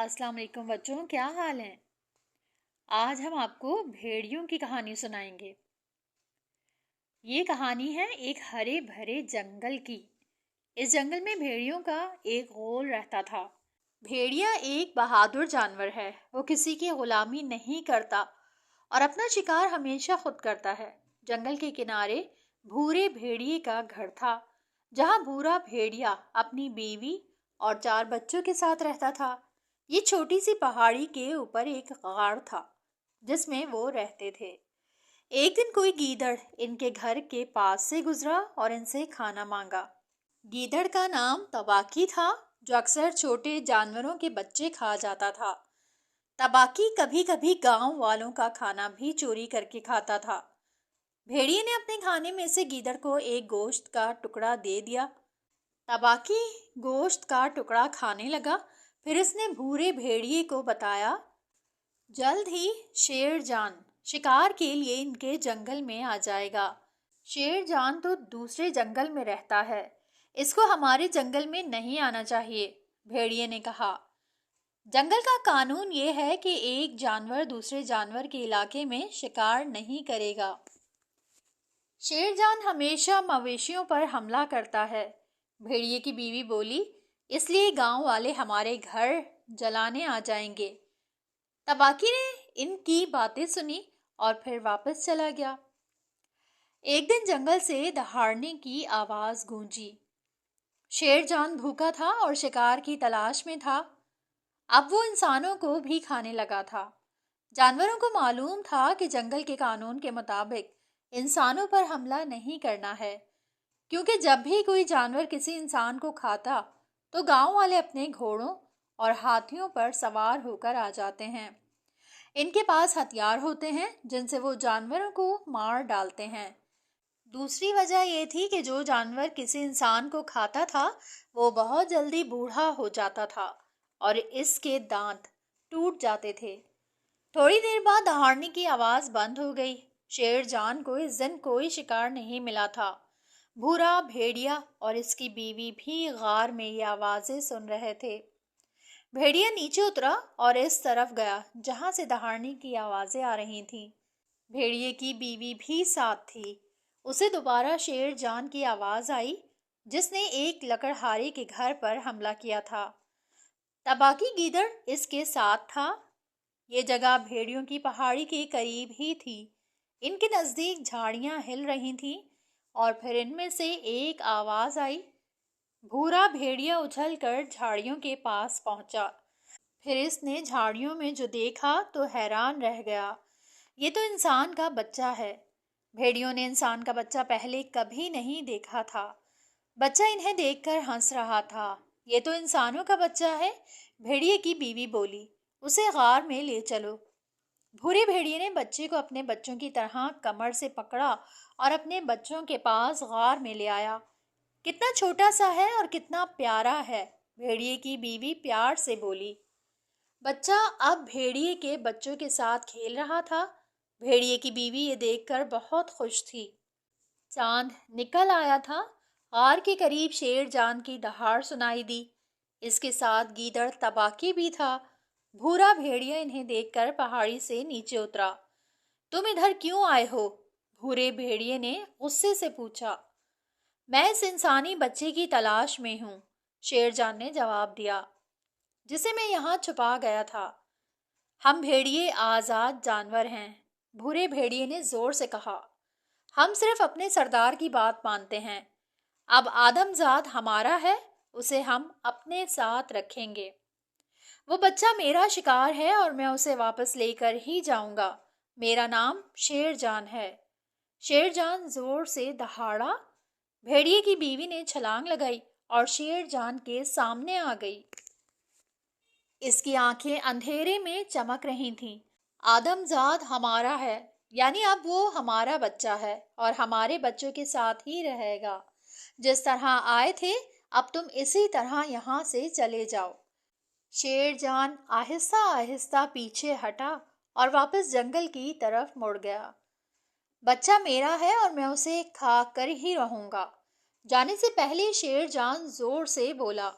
अस्सलाम वालेकुम बच्चों, क्या हाल है। आज हम आपको भेड़ियों की कहानी सुनाएंगे। ये कहानी है एक हरे भरे जंगल की। इस जंगल में भेड़ियों का एक गोल रहता था। भेड़िया एक बहादुर जानवर है। वो किसी की गुलामी नहीं करता और अपना शिकार हमेशा खुद करता है। जंगल के किनारे भूरे भेड़िए का घर था, जहाँ भूरा भेड़िया अपनी बीवी और 4 बच्चों के साथ रहता था। ये छोटी सी पहाड़ी के ऊपर एक गाड़ था जिसमें वो रहते थे। एक दिन कोई गीदड़ इनके घर के पास से गुजरा और इनसे खाना मांगा। गीदड़ का नाम तबाकी था, जो अक्सर छोटे जानवरों के बच्चे खा जाता था। तबाकी कभी कभी गांव वालों का खाना भी चोरी करके खाता था। भेड़िए ने अपने खाने में से गीदड़ को एक गोश्त का टुकड़ा दे दिया। तबाकी गोश्त का टुकड़ा खाने लगा। फिर उसने भूरे भेड़िए को बताया, जल्द ही शेरजान शिकार के लिए इनके जंगल में आ जाएगा। शेरजान तो दूसरे जंगल में रहता है, इसको हमारे जंगल में नहीं आना चाहिए। भेड़िए ने कहा, जंगल का कानून ये है कि एक जानवर दूसरे जानवर के इलाके में शिकार नहीं करेगा। शेरजान हमेशा मवेशियों पर हमला करता है। भेड़िए की बीवी बोली, इसलिए गांव वाले हमारे घर जलाने आ जाएंगे। तबाकी ने इनकी बातें सुनी और फिर वापस चला गया। एक दिन जंगल से दहाड़ने की आवाज गूंजी। शेरजान भूखा था और शिकार की तलाश में था। अब वो इंसानों को भी खाने लगा था। जानवरों को मालूम था कि जंगल के कानून के मुताबिक इंसानों पर हमला नहीं करना है, क्योंकि जब भी कोई जानवर किसी इंसान को खाता तो गांव वाले अपने घोड़ों और हाथियों पर सवार होकर आ जाते हैं। इनके पास हथियार होते हैं जिनसे वो जानवरों को मार डालते हैं। दूसरी वजह ये थी कि जो जानवर किसी इंसान को खाता था वो बहुत जल्दी बूढ़ा हो जाता था और इसके दांत टूट जाते थे। थोड़ी देर बाद दहाड़ने की आवाज बंद हो गई। शेरजान को इस दिन कोई शिकार नहीं मिला था। भूरा भेड़िया और इसकी बीवी भी गार में ये आवाजें सुन रहे थे। भेड़िया नीचे उतरा और इस तरफ गया जहां से दहाड़ने की आवाजें आ रही थीं। भेड़िए की बीवी भी साथ थी। उसे दोबारा शेरजान की आवाज आई, जिसने एक लकड़हारे के घर पर हमला किया था। तबाकी गीदड़ इसके साथ था। ये जगह भेड़ियों की पहाड़ी के करीब ही थी। इनके नजदीक झाड़ियां हिल रही थीं और फिर इनमें से एक आवाज आई। भूरा भेड़िया उछलकर झाड़ियों के पास पहुंचा। फिर इसने झाड़ियों में जो देखा तो हैरान रह गया। ये तो इंसान का बच्चा है। भेड़ियों ने इंसान का बच्चा पहले कभी नहीं देखा था। बच्चा इन्हें देखकर हंस रहा था। ये तो इंसानों का बच्चा है, भेड़िए की बीवी बोली। उसे गार में ले चलो। भूरे भेड़िए ने बच्चे को अपने बच्चों की तरह कमर से पकड़ा और अपने बच्चों के पास गार में ले आया। कितना छोटा सा है और कितना प्यारा है, भेड़िए की बीवी प्यार से बोली। बच्चा अब भेड़िए के बच्चों के साथ खेल रहा था। भेड़िए की बीवी ये देखकर बहुत खुश थी। चांद निकल आया था। गार के करीब शेरजान की दहाड़ सुनाई दी। इसके साथ गीदड़ तबाकी भी था। भूरा भेड़िया इन्हें देखकर पहाड़ी से नीचे उतरा। तुम इधर क्यों आए हो? भूरे भेड़िए ने गुस्से से पूछा। मैं इस इंसानी बच्चे की तलाश में हूँ, शेरजान ने जवाब दिया, जिसे मैं यहाँ छुपा गया था। हम भेड़िए आजाद जानवर हैं, भूरे भेड़िए ने जोर से कहा। हम सिर्फ अपने सरदार की बात मानते हैं। अब आदमजाद हमारा है, उसे हम अपने साथ रखेंगे। वो बच्चा मेरा शिकार है और मैं उसे वापस लेकर ही जाऊंगा। मेरा नाम शेरजान है। शेरजान जोर से दहाड़ा। भेड़िए की बीवी ने छलांग लगाई और शेरजान के सामने आ गई। इसकी आंखें अंधेरे में चमक रही थीं। आदमजाद हमारा है, यानी अब वो हमारा बच्चा है और हमारे बच्चों के साथ ही रहेगा। जिस तरह आए थे अब तुम इसी तरह यहाँ से चले जाओ। शेरजान आहिस्ता आहिस्ता पीछे हटा और वापस जंगल की तरफ मुड़ गया। बच्चा मेरा है और मैं उसे खा कर ही रहूंगा। जाने से पहले शेरजान जोर से बोला,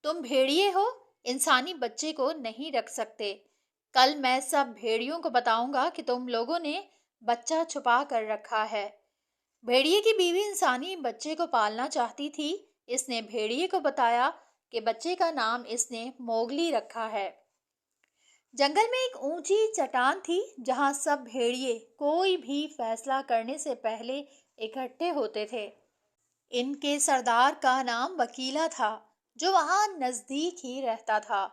तुम भेड़िए हो, इंसानी बच्चे को नहीं रख सकते। कल मैं सब भेड़ियों को बताऊंगा कि तुम लोगों ने बच्चा छुपा कर रखा है। भेड़िए की बीवी इंसानी बच्चे को पालना चाहती थी। इसने भेड़िए को बताया कि बच्चे का नाम इसने मोगली रखा है। जंगल में एक ऊंची चट्टान थी जहां सब भेड़िए कोई भी फैसला करने से पहले इकट्ठे होते थे। इनके सरदार का नाम वकीला था, जो वहां नजदीक ही रहता था।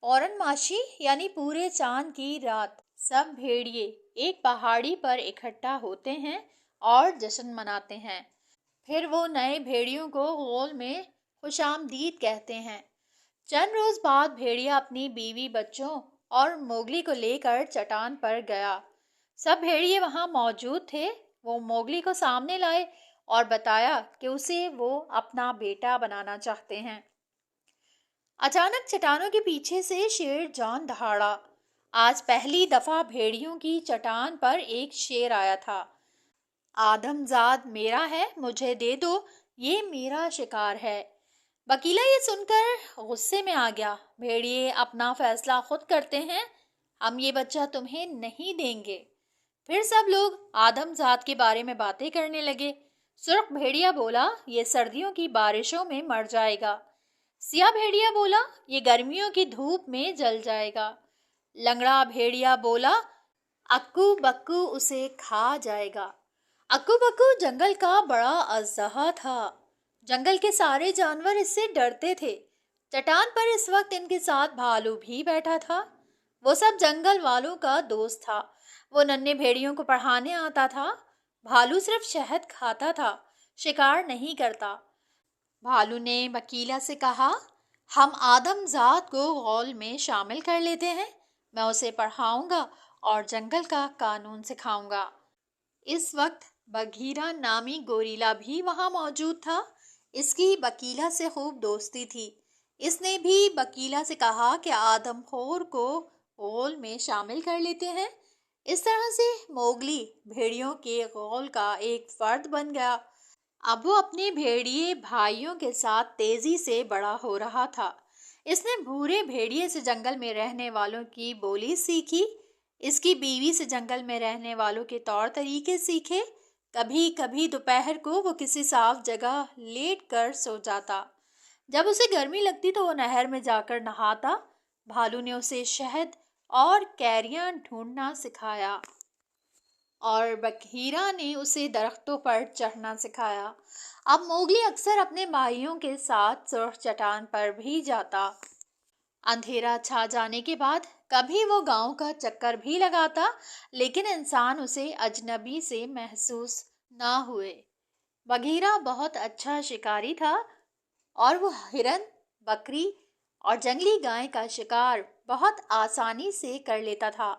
पौर्णमासी यानी पूरे चांद की रात सब भेड़िए एक पहाड़ी पर इकट्ठा होते हैं और जश्न मनाते हैं। फिर वो नए भेड़ियों को गोल में खुशामदीद कहते हैं। चंद रोज बाद भेड़िया अपनी बीवी, बच्चों और मोगली को लेकर चट्टान पर गया। सब भेड़िए वहां मौजूद थे। वो मोगली को सामने लाए और बताया कि उसे वो अपना बेटा बनाना चाहते हैं। अचानक चट्टानों के पीछे से शेर जान दहाड़ा। आज पहली दफा भेड़ियों की चट्टान पर एक शेर आया था। आदमजाद मेरा है, मुझे दे दो, ये मेरा शिकार है। वकीला ये सुनकर गुस्से में आ गया। भेड़िए अपना फैसला खुद करते हैं, हम ये बच्चा तुम्हें नहीं देंगे। फिर सब लोग आदमजाद के बारे में बातें करने लगे। सुर्ख भेड़िया बोला, ये सर्दियों की बारिशों में मर जाएगा। सिया भेड़िया बोला, ये गर्मियों की धूप में जल जाएगा। लंगड़ा भेड़िया बोला, अक्कू बक्कू उसे खा जाएगा। अक्कू बक्कू जंगल का बड़ा अजदहा था। जंगल के सारे जानवर इससे डरते थे। चट्टान पर इस वक्त इनके साथ भालू भी बैठा था। वो सब जंगल वालों का दोस्त था। वो नन्हे भेड़ियों को पढ़ाने आता था। भालू सिर्फ शहद खाता था, शिकार नहीं करता। भालू ने वकीला से कहा, हम आदमजात को गौल में शामिल कर लेते हैं। मैं उसे पढ़ाऊंगा और जंगल का कानून सिखाऊंगा। इस वक्त बघीरा नामी गोरीला भी वहां मौजूद था। इसकी वकीला से खूब दोस्ती थी। इसने भी वकीला से कहा कि आदमखोर को गौल में शामिल कर लेते हैं। इस तरह से मोगली भेड़ियों के गौल का एक फर्द बन गया। अब वो अपने भेड़िए भाइयों के साथ तेजी से बड़ा हो रहा था। इसने भूरे भेड़िए से जंगल में रहने वालों की बोली सीखी। इसकी बीवी से जंगल में रहने वालों के तौर तरीके सीखे। कभी कभी दोपहर को वो किसी साफ जगह लेट कर सो जाता। जब उसे गर्मी लगती तो वो नहर में जाकर नहाता। भालू ने उसे शहद और कैरियां ढूंढना सिखाया और बघीरा ने उसे दरख्तों पर चढ़ना सिखाया। अब मोगली अक्सर अपने भाइयों के साथ सुर्ख चट्टान पर भी जाता। अंधेरा छा जाने के बाद कभी वो गांव का चक्कर भी लगाता, लेकिन इंसान उसे अजनबी से महसूस ना हुए। बघीरा बहुत अच्छा शिकारी था और वो हिरन, बकरी और जंगली गाय का शिकार बहुत आसानी से कर लेता था।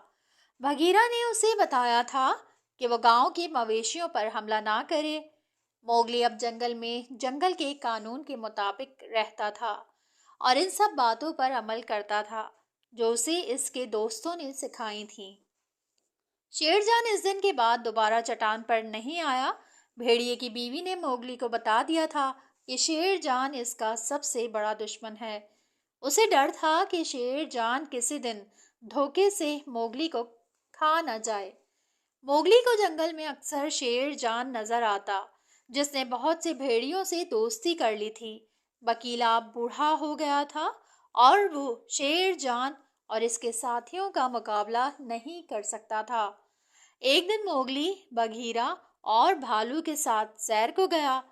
बघीरा ने उसे बताया था कि वो गांव के मवेशियों पर हमला ना करे। मोगली अब जंगल में जंगल के कानून के मुताबिक रहता था और इन सब बातों पर अमल करता था जो उसे इसके दोस्तों ने सिखाई थी। शेरजान इस दिन के बाद दोबारा चट्टान पर नहीं आया। भेड़िए की बीवी ने मोगली को बता दिया था कि शेरजान इसका सबसे बड़ा दुश्मन है। उसे डर था कि शेरजान किसी दिन धोखे से मोगली को खा न जाए। मोगली को जंगल में अक्सर शेरजान नजर आता, जिसने बहुत से भेड़ियों से दोस्ती कर ली थी। वकीला बूढ़ा हो गया था और वो शेरजान और इसके साथियों का मुकाबला नहीं कर सकता था। एक दिन मोगली बघीरा और भालू के साथ सैर को गया।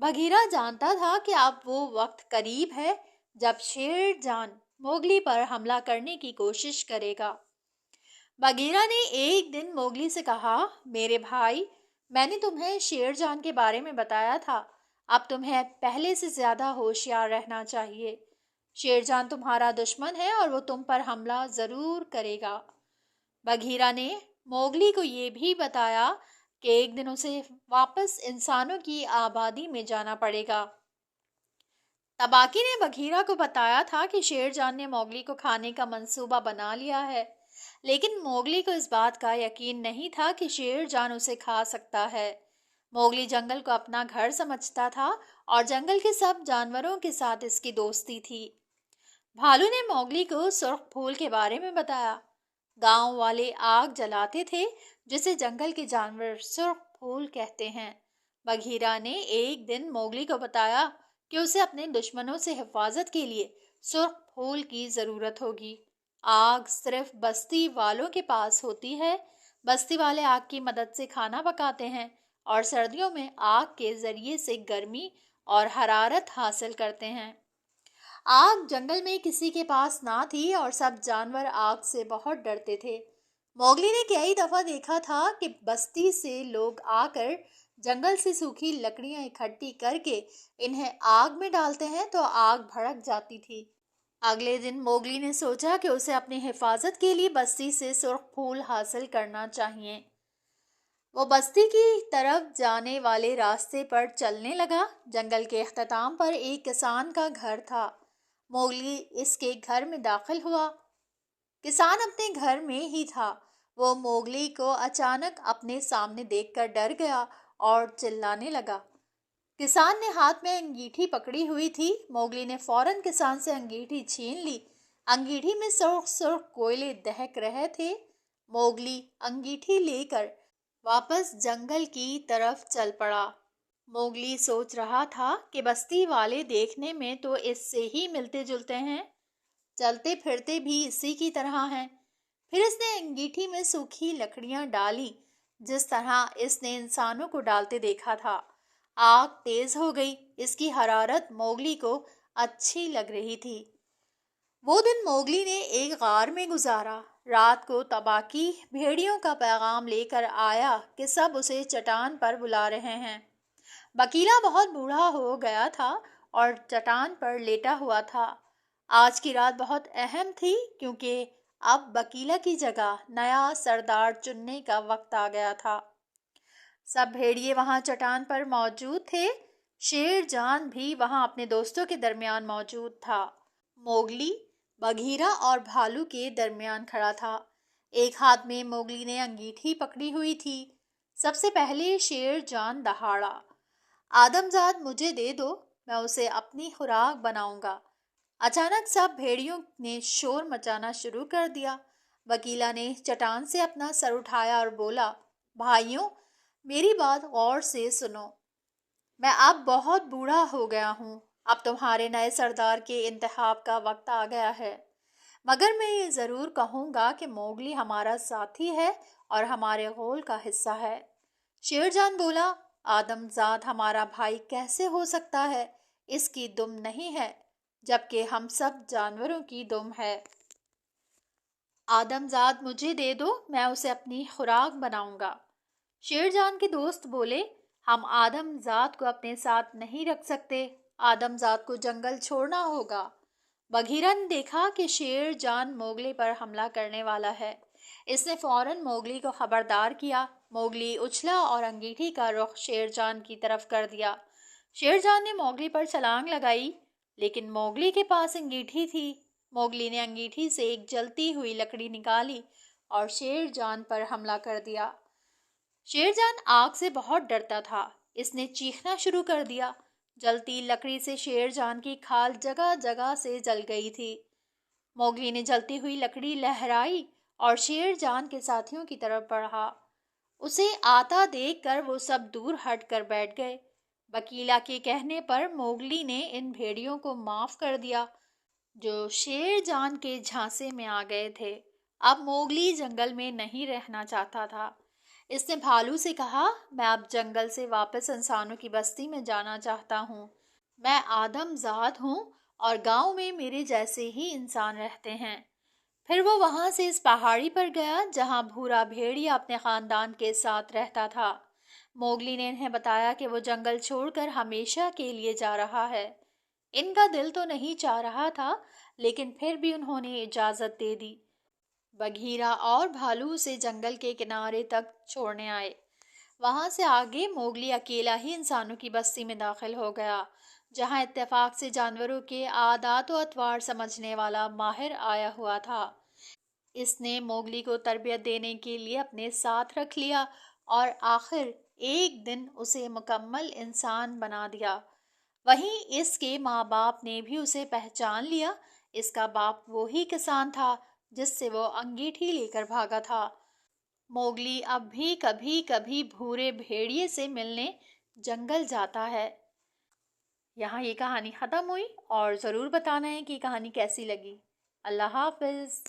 बघीरा जानता था कि अब वो वक्त करीब है जब शेरजान मोगली पर हमला करने की कोशिश करेगा। बघीरा ने एक दिन मोगली से कहा, मेरे भाई, मैंने तुम्हें शेरजान के बारे में बताया था। अब तुम्हें पहले से ज्यादा होशियार रहना चाहिए। शेरजान तुम्हारा दुश्मन है और वो तुम पर हमला जरूर करेगा। बघीरा ने मोगली को ये भी बताया कि एक दिन उसे वापस इंसानों की आबादी में जाना पड़ेगा। तबाकी ने बघीरा को बताया था कि शेरजान ने मोगली को खाने का मंसूबा बना लिया है, लेकिन मोगली को इस बात का यकीन नहीं था कि शेरजान उसे खा सकता है। मोगली जंगल को अपना घर समझता था और जंगल के सब जानवरों के साथ इसकी दोस्ती थी। بھالو نے موگلی کو سرخ پھول کے بارے میں بتایا۔ گاؤں والے آگ جلاتے تھے جسے جنگل کے جانور سرخ پھول کہتے ہیں۔ بگھیرا نے ایک دن موگلی کو بتایا کہ اسے اپنے دشمنوں سے حفاظت کے لیے سرخ پھول کی ضرورت ہوگی۔ آگ صرف بستی والوں کے پاس ہوتی ہے۔ بستی والے آگ کی مدد سے کھانا پکاتے ہیں اور سردیوں میں آگ کے ذریعے سے گرمی اور حرارت حاصل کرتے ہیں۔ آگ جنگل میں کسی کے پاس نہ تھی اور سب جانور آگ سے بہت ڈرتے تھے۔ موگلی نے کئی دفعہ دیکھا تھا کہ بستی سے لوگ آ کر جنگل سے سوکھی لکڑیاں اکٹھی کر کے انہیں آگ میں ڈالتے ہیں تو آگ بھڑک جاتی تھی۔ اگلے دن موگلی نے سوچا کہ اسے اپنی حفاظت کے لیے بستی سے سرخ پھول حاصل کرنا چاہیے۔ وہ بستی کی طرف جانے والے راستے پر چلنے لگا۔ جنگل کے اختتام پر ایک کسان کا گھر تھا۔ موگلی اس کے گھر میں داخل ہوا۔ کسان اپنے گھر میں ہی تھا۔ وہ موگلی کو اچانک اپنے سامنے دیکھ کر ڈر گیا اور چلانے لگا۔ کسان نے ہاتھ میں انگیٹھی پکڑی ہوئی تھی۔ موگلی نے فوراً کسان سے انگیٹھی چھین لی۔ انگیٹھی میں سرخ سرخ کوئلے دہک رہے تھے۔ موگلی انگیٹھی لے کر واپس جنگل کی طرف چل پڑا۔ موگلی سوچ رہا تھا کہ بستی والے دیکھنے میں تو اس سے ہی ملتے جلتے ہیں، چلتے پھرتے بھی اسی کی طرح ہیں۔ پھر اس نے انگیٹھی میں سوکھی لکڑیاں ڈالی جس طرح اس نے انسانوں کو ڈالتے دیکھا تھا۔ آگ تیز ہو گئی۔ اس کی حرارت موگلی کو اچھی لگ رہی تھی۔ وہ دن موگلی نے ایک غار میں گزارا۔ رات کو تباکی بھیڑیوں کا پیغام لے کر آیا کہ سب اسے چٹان پر بلا رہے ہیں۔ بکیلا بہت بوڑھا ہو گیا تھا اور چٹان پر لیٹا ہوا تھا۔ آج کی رات بہت اہم تھی کیونکہ اب بکیلا کی جگہ نیا سردار چننے کا وقت آ گیا تھا۔ سب بھیڑیے وہاں چٹان پر موجود تھے۔ شیر جان بھی وہاں اپنے دوستوں کے درمیان موجود تھا۔ موگلی بگھیرا اور بھالو کے درمیان کھڑا تھا۔ ایک ہاتھ میں موگلی نے انگیٹھی پکڑی ہوئی تھی۔ سب سے پہلے شیر جان دہاڑا، آدمزاد مجھے دے دو، میں اسے اپنی خوراک بناؤں گا۔ اچانک سب بھیڑیوں نے شور مچانا شروع کر دیا۔ بکیلا نے چٹان سے اپنا سر اٹھایا اور بولا، بھائیوں میری بات غور سے سنو۔ میں اب بہت بوڑھا ہو گیا ہوں۔ اب تمہارے نئے سردار کے انتخاب کا وقت آ گیا ہے، مگر میں یہ ضرور کہوں گا کہ موگلی ہمارا ساتھی ہے اور ہمارے غول کا حصہ ہے۔ شیر جان بولا، آدمزاد ہمارا بھائی کیسے ہو سکتا ہے؟ اس کی دم نہیں ہے جبکہ ہم سب جانوروں کی دم ہے۔ آدمزاد مجھے دے دو، میں اسے اپنی خوراک بناؤں گا۔ شیر جان کے دوست بولے، ہم آدمزاد کو اپنے ساتھ نہیں رکھ سکتے، آدمزاد کو جنگل چھوڑنا ہوگا۔ بگھیرا نے دیکھا کہ شیر جان موگلی پر حملہ کرنے والا ہے۔ اس نے فوراً موگلی کو خبردار کیا۔ موگلی اچھلا اور انگیٹھی کا رخ شیر جان کی طرف کر دیا۔ شیر جان نے موگلی پر چھلانگ لگائی لیکن موگلی کے پاس انگیٹھی تھی۔ موگلی نے انگیٹھی سے ایک جلتی ہوئی لکڑی نکالی اور شیر جان پر حملہ کر دیا۔ شیر جان آگ سے بہت ڈرتا تھا۔ اس نے چیخنا شروع کر دیا۔ جلتی لکڑی سے شیر جان کی کھال جگہ جگہ سے جل گئی تھی۔ موگلی نے جلتی ہوئی لکڑی لہرائی اور شیر جان کے ساتھیوں کی طرف بڑھا۔ اسے آتا دیکھ کر وہ سب دور ہٹ کر بیٹھ گئے۔ بکیلا کے کہنے پر موگلی نے ان بھیڑیوں کو معاف کر دیا جو شیر جان کے جھانسے میں آ گئے تھے۔ اب موگلی جنگل میں نہیں رہنا چاہتا تھا۔ اس نے بھالو سے کہا، میں اب جنگل سے واپس انسانوں کی بستی میں جانا چاہتا ہوں۔ میں آدمزاد ہوں اور گاؤں میں میرے جیسے ہی انسان رہتے ہیں۔ پھر وہ وہاں سے اس پہاڑی پر گیا جہاں بھورا بھیڑیا اپنے خاندان کے ساتھ رہتا تھا۔ موگلی نے انہیں بتایا کہ وہ جنگل چھوڑ کر ہمیشہ کے لیے جا رہا ہے۔ ان کا دل تو نہیں چاہ رہا تھا لیکن پھر بھی انہوں نے اجازت دے دی۔ بگھیرا اور بھالو اسے جنگل کے کنارے تک چھوڑنے آئے۔ وہاں سے آگے موگلی اکیلا ہی انسانوں کی بستی میں داخل ہو گیا جہاں اتفاق سے جانوروں کے عادات و اطوار سمجھنے والا ماہر آیا ہوا تھا۔ اس نے موگلی کو تربیت دینے کے لیے اپنے ساتھ رکھ لیا اور آخر ایک دن اسے مکمل انسان بنا دیا۔ وہیں اس کے ماں باپ نے بھی اسے پہچان لیا۔ اس کا باپ وہی کسان تھا جس سے وہ انگیٹھی لے کر بھاگا تھا۔ موگلی اب بھی کبھی کبھی بھورے بھیڑیے سے ملنے جنگل جاتا ہے۔ یہاں یہ کہانی ختم ہوئی، اور ضرور بتانا ہے کہ کہانی کیسی لگی۔ اللہ حافظ۔